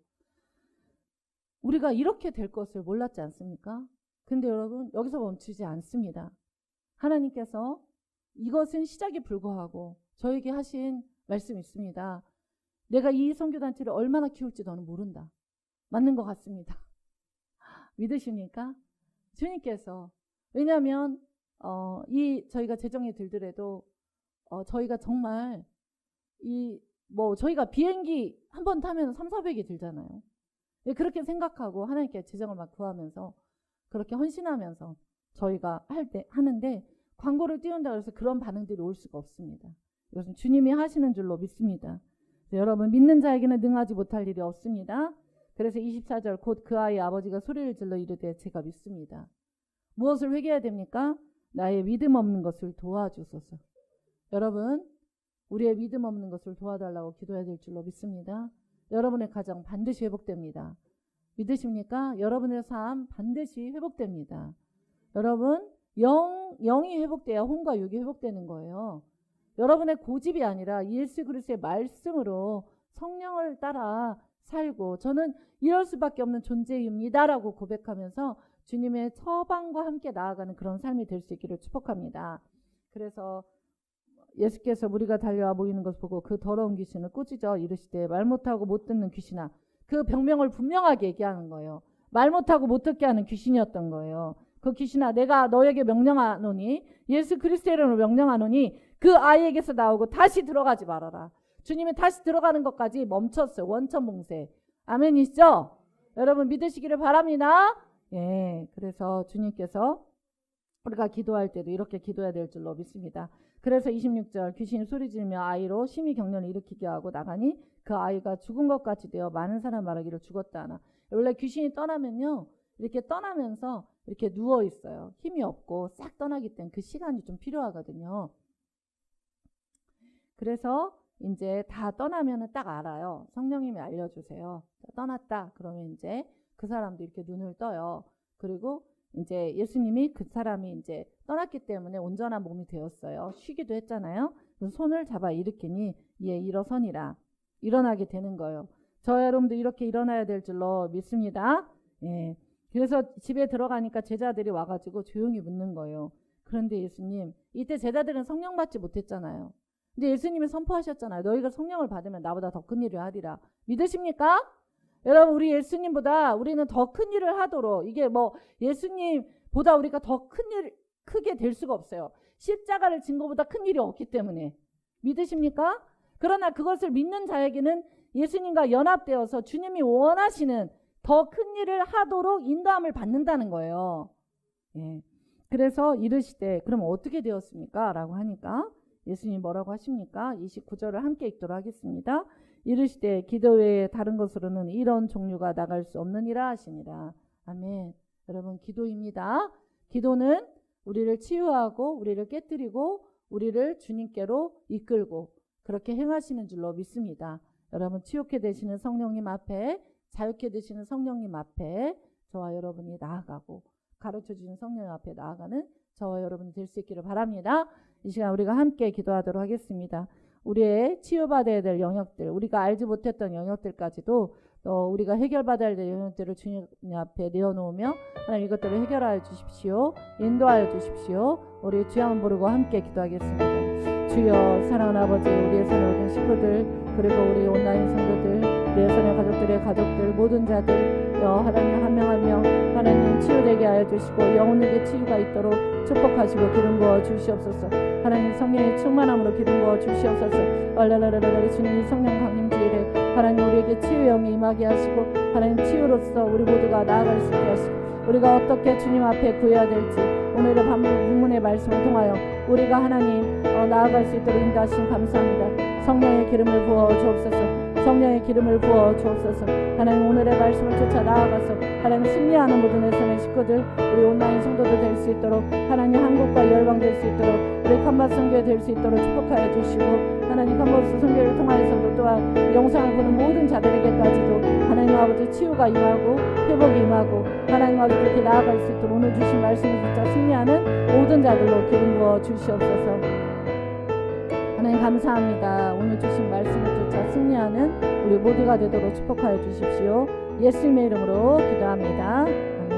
우리가 이렇게 될 것을 몰랐지 않습니까? 근데 여러분, 여기서 멈추지 않습니다. 하나님께서 이것은 시작에 불과하고 저에게 하신 말씀이 있습니다. 내가 이 선교단체를 얼마나 키울지 너는 모른다. 맞는 것 같습니다. 믿으십니까? 주님께서, 왜냐하면 저희가 재정이 들더라도 저희가 정말 저희가 비행기 한 번 타면 300~400이 들잖아요. 그렇게 생각하고 하나님께 재정을 막 구하면서 그렇게 헌신하면서 저희가 하는데, 광고를 띄운다고 해서 그런 반응들이 올 수가 없습니다. 이것은 주님이 하시는 줄로 믿습니다. 여러분, 믿는 자에게는 능하지 못할 일이 없습니다. 그래서 24절, 곧 그 아이의 아버지가 소리를 질러 이르되 제가 믿습니다. 무엇을 회개해야 됩니까? 나의 믿음 없는 것을 도와주소서. 여러분, 우리의 믿음 없는 것을 도와달라고 기도해야 될 줄로 믿습니다. 여러분의 가정 반드시 회복됩니다. 믿으십니까? 여러분의 삶 반드시 회복됩니다. 여러분, 영이 회복돼야 혼과 육이 회복되는 거예요. 여러분의 고집이 아니라 예수 그리스도의 말씀으로 성령을 따라 살고 저는 이럴 수밖에 없는 존재입니다라고 고백하면서 주님의 처방과 함께 나아가는 그런 삶이 될 수 있기를 축복합니다. 그래서 예수께서 무리가 달려와 모이는 것을 보고 그 더러운 귀신을 꾸짖어 이르시되 말 못하고 못 듣는 귀신아, 그 병명을 분명하게 얘기하는 거예요. 말 못하고 못 듣게 하는 귀신이었던 거예요. 그 귀신아, 내가 너에게 명령하노니, 예수 그리스도의 이름으로 명령하노니 그 아이에게서 나오고 다시 들어가지 말아라. 주님이 다시 들어가는 것까지 멈췄어요. 원천봉쇄. 아멘이시죠? 여러분 믿으시기를 바랍니다. 예, 그래서 주님께서 우리가 기도할 때도 이렇게 기도해야 될 줄로 믿습니다. 그래서 26절 귀신이 소리지르며 아이로 심히 경련을 일으키게 하고 나가니 그 아이가 죽은 것 같이 되어 많은 사람 말하기를 죽었다 하나. 원래 귀신이 떠나면요, 이렇게 떠나면서 이렇게 누워 있어요. 힘이 없고 싹 떠나기 때문에 그 시간이 좀 필요하거든요. 그래서 이제 다 떠나면은 딱 알아요. 성령님이 알려주세요. 떠났다 그러면 이제 그 사람도 이렇게 눈을 떠요. 그리고 이제 예수님이 그 사람이 이제 떠났기 때문에 온전한 몸이 되었어요. 쉬기도 했잖아요. 그래서 손을 잡아 일으키니 예, 일어서니라. 일어나게 되는 거예요. 저 여러분도 이렇게 일어나야 될 줄로 믿습니다. 예. 그래서 집에 들어가니까 제자들이 와가지고 조용히 묻는 거예요. 그런데 예수님, 이때 제자들은 성령 받지 못했잖아요. 근데 예수님이 선포하셨잖아요. 너희가 성령을 받으면 나보다 더 큰 일을 하리라. 믿으십니까? 여러분, 우리 예수님보다 우리는 더 큰 일을 하도록, 이게 뭐 예수님보다 우리가 더 큰 일, 크게 될 수가 없어요. 십자가를 진 것보다 큰 일이 없기 때문에. 믿으십니까? 그러나 그것을 믿는 자에게는 예수님과 연합되어서 주님이 원하시는 더 큰 일을 하도록 인도함을 받는다는 거예요. 예. 그래서 이르시되 그럼 어떻게 되었습니까? 라고 하니까 예수님 뭐라고 하십니까? 29절을 함께 읽도록 하겠습니다. 이르시되 기도 외에 다른 것으로는 이런 종류가 나갈 수 없느니라 하시니라. 아멘. 여러분, 기도입니다. 기도는 우리를 치유하고 우리를 깨뜨리고 우리를 주님께로 이끌고 그렇게 행하시는 줄로 믿습니다. 여러분, 치유케 되시는 성령님 앞에, 자유케 되시는 성령님 앞에 저와 여러분이 나아가고 가르쳐주신 성령 앞에 나아가는 저와 여러분이 될 수 있기를 바랍니다. 이 시간 우리가 함께 기도하도록 하겠습니다. 우리의 치유받아야 될 영역들, 우리가 알지 못했던 영역들까지도 우리가 해결받아야 될 영역들을 주님 앞에 내어놓으며 하나님 이것들을 해결하여 주십시오. 인도하여 주십시오. 우리 주여 한번 부르고 함께 기도하겠습니다. 주여, 사랑하는 아버지, 우리의 손에 모든 식구들, 그리고 우리 온라인 성도들, 우리의 손의 가족들의 가족들, 모든 자들, 하나님 한 명 한 명 하나님 치유되게 하여 주시고 영혼에게 치유가 있도록 축복하시고 기름 부어 주시옵소서. 하나님 성령의 충만함으로 기름 부어 주시옵소서. 얼라라라라 주님 성령 강림 주일에 하나님 우리에게 치유 영이 임하게 하시고 하나님 치유로서 우리 모두가 나아갈 수 있게 하시고 우리가 어떻게 주님 앞에 구해야 될지 오늘의 본문의 말씀을 통하여 우리가 하나님 나아갈 수 있도록 인도하신 감사합니다. 성령의 기름을 부어 주옵소서. 성령의 기름을 부어 주옵소서. 하나님 오늘의 말씀을 쫓아 나아가서 하나님 승리하는 모든 내 손의 식구들, 우리 온라인 성도들 될 수 있도록 하나님 한국과 열방 될 수 있도록 우리 칸바스 선교회 될 수 있도록 축복하여 주시고 하나님 칸바스 선교회를 통하여서도 또한 영상을 보는 모든 자들에게까지도 하나님 아버지 치유가 임하고 회복이 임하고 하나님 아버지 그렇게 나아갈 수 있도록 오늘 주신 말씀을 진짜 승리하는 모든 자들로 기름 부어 주시옵소서. 하나님 감사합니다. 오늘 주신 말씀을 쫓아 승리하는 우리 모두가 되도록 축복하여 주십시오. 예수님의 이름으로 기도합니다. 아멘.